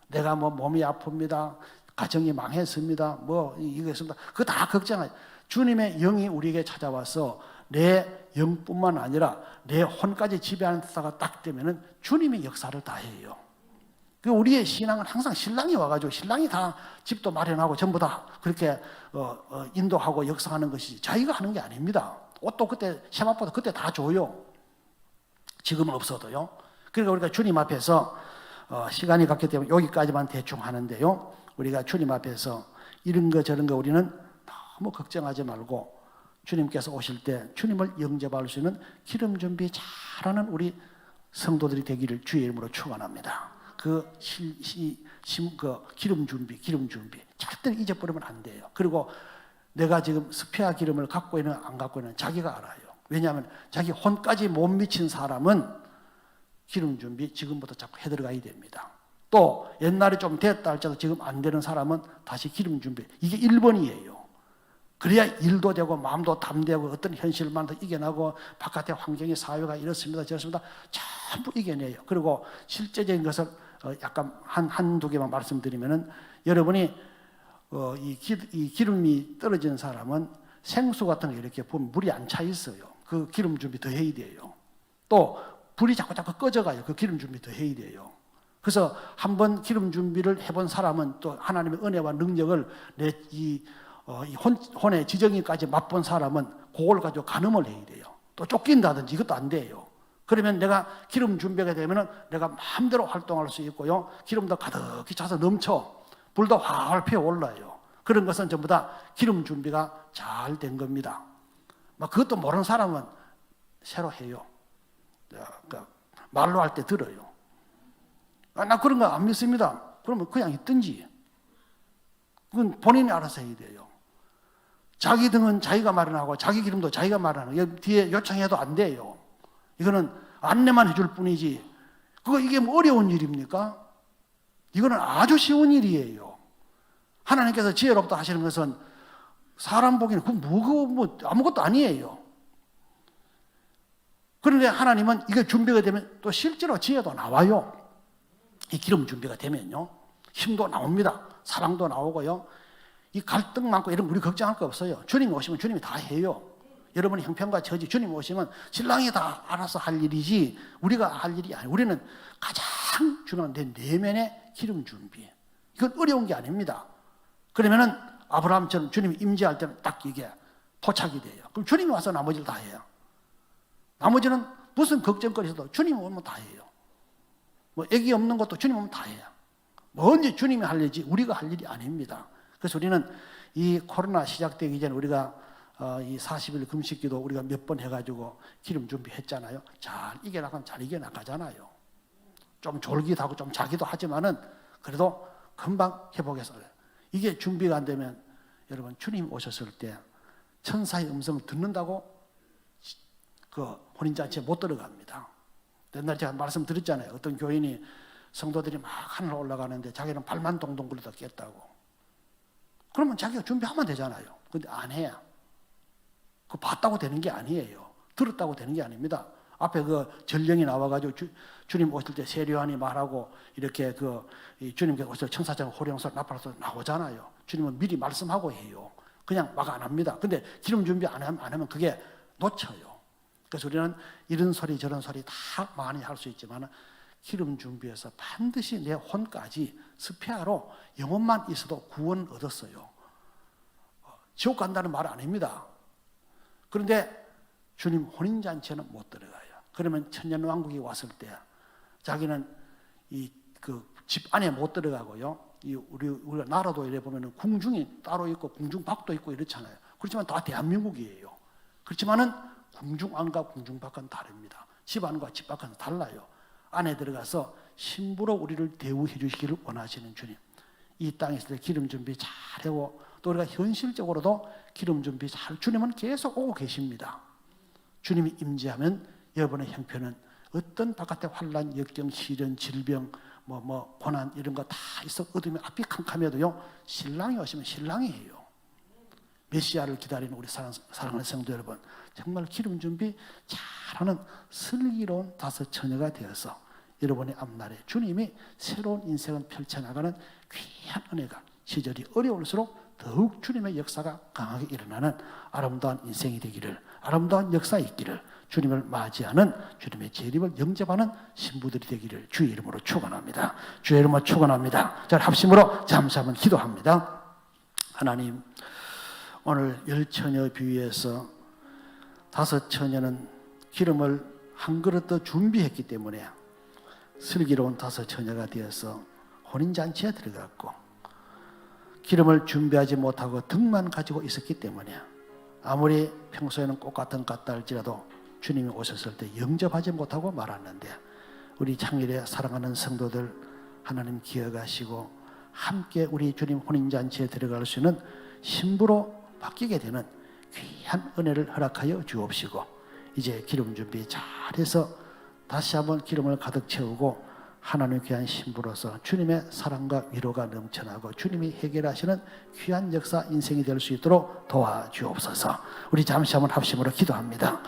내가 뭐 몸이 아픕니다. 가정이 망했습니다. 뭐 이거 했습니다. 그거 다 걱정하죠. 주님의 영이 우리에게 찾아와서 내 영뿐만 아니라 내 혼까지 지배하는 사가 딱 되면은 주님이 역사를 다 해요. 그 우리의 신앙은 항상 신랑이 와가지고 신랑이 다 집도 마련하고 전부 다 그렇게 인도하고 역사하는 것이지 자기가 하는 게 아닙니다. 옷도 그때 세마포도 그때 다 줘요. 지금은 없어도요. 그러니까 우리가 주님 앞에서 시간이 갔기 때문에 여기까지만 대충 하는데요. 우리가 주님 앞에서 이런 거 저런 거 우리는 너무 걱정하지 말고 주님께서 오실 때 주님을 영접할 수 있는 기름 준비 잘하는 우리 성도들이 되기를 주의 이름으로 축원합니다. 그 기름 준비 절대 잊어버리면 안 돼요. 그리고 내가 지금 스페아 기름을 갖고 있는 안 갖고 있는 자기가 알아요. 왜냐하면 자기 혼까지 못 미친 사람은 기름 준비 지금부터 자꾸 해들어가야 됩니다. 또 옛날에 좀 됐다 할지라도 지금 안 되는 사람은 다시 기름 준비. 이게 1번이에요. 그래야 일도 되고 마음도 담대하고 어떤 현실만 더 이겨나고 바깥의 환경의 사회가 이렇습니다 저렇습니다 전부 이겨내요. 그리고 실제적인 것을 약간 한두 개만 말씀드리면은 여러분이 이 기름이 떨어진 사람은 생수 같은 거 이렇게 보면 물이 안 차 있어요. 그 기름 준비 더 해야 돼요. 또 불이 자꾸 꺼져가요. 그 기름 준비 더 해야 돼요. 그래서 한번 기름 준비를 해본 사람은 또 하나님의 은혜와 능력을 이 혼의 지정이까지 맛본 사람은 그걸 가지고 간음을 해야 돼요. 또 쫓긴다든지 이것도 안 돼요. 그러면 내가 기름 준비가 되면은 내가 마음대로 활동할 수 있고요. 기름도 가득히 차서 넘쳐. 불도 활활 피어올라요. 그런 것은 전부 다 기름 준비가 잘 된 겁니다. 그것도 모르는 사람은 새로 해요. 말로 할 때 들어요. 나 그런 거 안 믿습니다. 그러면 그냥 있든지. 그건 본인이 알아서 해야 돼요. 자기 등은 자기가 마련하고 자기 기름도 자기가 마련하고 뒤에 요청해도 안 돼요. 이거는 안내만 해줄 뿐이지 이게 뭐 어려운 일입니까? 이거는 아주 쉬운 일이에요. 하나님께서 지혜롭다 하시는 것은 사람 보기에는 뭐 아무것도 아니에요. 그런데 하나님은 이게 준비가 되면 또 실제로 지혜도 나와요. 이 기름 준비가 되면요. 힘도 나옵니다. 사랑도 나오고요. 이 갈등 많고 이런 우리 걱정할 거 없어요. 주님이 오시면 주님이 다 해요. 여러분의 형편과 처지 주님이 오시면 신랑이 다 알아서 할 일이지 우리가 할 일이 아니에요. 우리는 가장 중요한 내 내면의 기름 준비. 이건 어려운 게 아닙니다. 그러면은 아브라함처럼 주님이 임재할 때는 딱 이게 포착이 돼요. 그럼 주님이 와서 나머지를 다 해요. 나머지는 무슨 걱정거리 있어도 주님이 오면 다 해요. 뭐 애기 없는 것도 주님 오면 다 해요. 뭐 언제 주님이 할 일이지 우리가 할 일이 아닙니다. 그래서 우리는 이 코로나 시작되기 전에 우리가 이 40일 금식기도 우리가 몇 번 해가지고 기름 준비했잖아요. 잘 이겨나가면 잘 이겨나가잖아요. 좀 졸기도 좀 자기도 하지만은 그래도 금방 회복해서 이게 준비가 안 되면 여러분 주님 오셨을 때 천사의 음성을 듣는다고 그 혼인잔치에 못 들어갑니다. 옛날에 제가 말씀드렸잖아요. 어떤 교인이 성도들이 막 하늘 올라가는데 자기는 발만 동동 굴러다 깼다고. 그러면 자기가 준비하면 되잖아요. 근데 안 해요. 그 봤다고 되는 게 아니에요. 들었다고 되는 게 아닙니다. 앞에 그 전령이 나와가지고 주님 오실 때 세례요한이 말하고 이렇게 주님께서 오실 때 천사장 호령설 나팔소 나오잖아요. 주님은 미리 말씀하고 해요. 그냥 막 안 합니다. 근데 기름 준비 안 하면 그게 놓쳐요. 그래서 우리는 이런 소리 저런 소리 다 많이 할 수 있지만 기름 준비해서 반드시 내 혼까지 스페아로 영혼만 있어도 구원 얻었어요. 지옥 간다는 말 아닙니다. 그런데 주님 혼인잔치에는 못 들어가요. 그러면 천년왕국이 왔을 때 자기는 집 안에 못 들어가고요. 우리가 나라도 이래 보면은 궁중이 따로 있고 궁중밖도 있고 이렇잖아요. 그렇지만 다 대한민국이에요. 그렇지만은 궁중 안과 궁중 밖은 다릅니다. 집 안과 집 밖은 달라요. 안에 들어가서 신부로 우리를 대우해 주시기를 원하시는 주님. 이 땅에 있을 때 기름 준비 잘하고 또 우리가 현실적으로도 기름 준비 잘 주님은 계속 오고 계십니다. 주님이 임재하면 여러분의 형편은 어떤 바깥의 환난, 역경, 시련, 질병, 고난 이런 거 다 있어 어둠이 앞이 캄캄해도요 신랑이 오시면 신랑이에요. 메시아를 기다리는 우리 사랑하는 성도 여러분, 정말 기름 준비 잘하는 슬기로운 다섯 처녀가 되어서 여러분의 앞날에 주님이 새로운 인생을 펼쳐나가는 귀한 은혜가 시절이 어려울수록 더욱 주님의 역사가 강하게 일어나는 아름다운 인생이 되기를, 아름다운 역사가 있기를 주님을 맞이하는 주님의 재림을 영접하는 신부들이 되기를 주의 이름으로 축원합니다. 주의 이름으로 축원합니다. 자, 합심으로 잠시 한번 기도합니다. 하나님, 오늘 10처녀 비유에서 5처녀는 기름을 한 그릇 더 준비했기 때문에 슬기로운 5처녀가 되어서 혼인잔치에 들어갔고, 기름을 준비하지 못하고 등만 가지고 있었기 때문에 아무리 평소에는 꽃 같은 것 같다 할지라도 주님이 오셨을 때 영접하지 못하고 말았는데, 우리 창일에 사랑하는 성도들 하나님 기억하시고 함께 우리 주님 혼인잔치에 들어갈 수 있는 신부로 바뀌게 되는 귀한 은혜를 허락하여 주옵시고, 이제 기름 준비 잘해서 다시 한번 기름을 가득 채우고 하나님의 귀한 신부로서 주님의 사랑과 위로가 넘쳐나고 주님이 해결하시는 귀한 역사 인생이 될 수 있도록 도와주옵소서. 우리 잠시 한번 합심으로 기도합니다.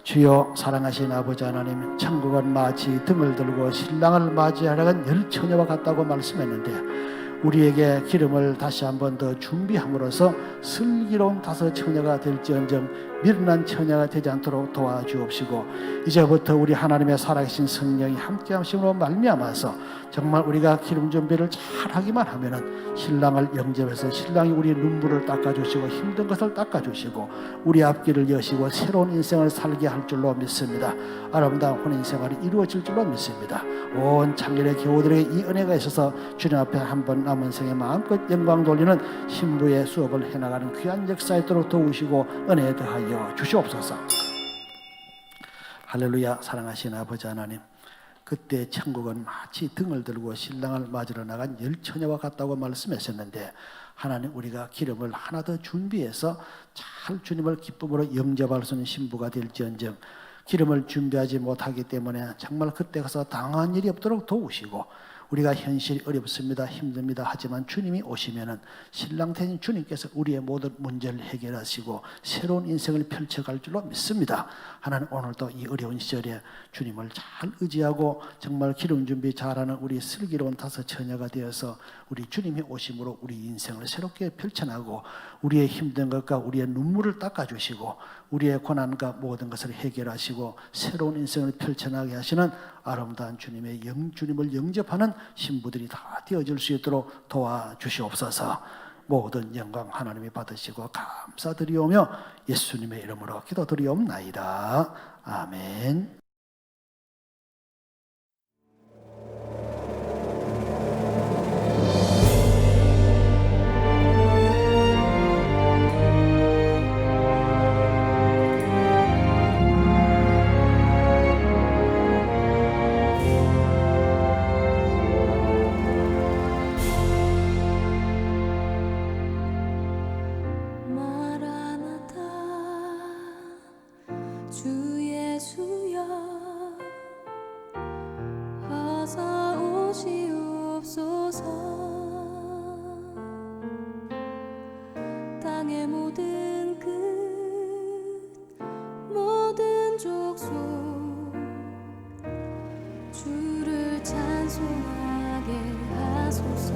주여, 사랑하신 아버지 하나님, 천국은 마치 등을 들고 신랑을 맞이하려는 10처녀와 같다고 말씀했는데, 우리에게 기름을 다시 한번 더 준비함으로써 슬기로운 5처녀가 될지언정 미련한 처녀가 되지 않도록 도와주옵시고, 이제부터 우리 하나님의 살아계신 성령이 함께 하심으로 말미암아서 정말 우리가 기름 준비를 잘 하기만 하면은 신랑을 영접해서 신랑이 우리의 눈물을 닦아주시고 힘든 것을 닦아주시고 우리 앞길을 여시고 새로운 인생을 살게 할 줄로 믿습니다. 아름다운 혼인생활이 이루어질 줄로 믿습니다. 온 창렬의 교우들에게 이 은혜가 있어서 주님 앞에 한 번 남은 생에 마음껏 영광 돌리는 신부의 수업을 해나가는 귀한 역사 있도록 도우시고 은혜 더하여 주시옵소서. 할렐루야. 사랑하신 아버지 하나님, 그때 천국은 마치 등을 들고 신랑을 맞으러 나간 10처녀와 같다고 말씀하셨는데, 하나님, 우리가 기름을 하나 더 준비해서 잘 주님을 기쁨으로 영접할 수 있는 신부가 될지언정 기름을 준비하지 못하기 때문에 정말 그때 가서 당한 일이 없도록 도우시고, 우리가 현실이 어렵습니다, 힘듭니다 하지만 주님이 오시면은 신랑 되신 주님께서 우리의 모든 문제를 해결하시고 새로운 인생을 펼쳐갈 줄로 믿습니다. 하나님, 오늘도 이 어려운 시절에 주님을 잘 의지하고 정말 기름 준비 잘하는 우리 슬기로운 5처녀가 되어서 우리 주님이 오심으로 우리 인생을 새롭게 펼쳐나고 우리의 힘든 것과 우리의 눈물을 닦아주시고 우리의 고난과 모든 것을 해결하시고 새로운 인생을 펼쳐나게 하시는 아름다운 주님을 영접하는 신부들이 다 되어질 수 있도록 도와주시옵소서. 모든 영광 하나님이 받으시고 감사드리오며 예수님의 이름으로 기도드리옵나이다. 아멘. 마라나타 주 예수여 어서 오시옵소서. 땅의 모든 끝 모든 족속 주를 찬송하게 하소서.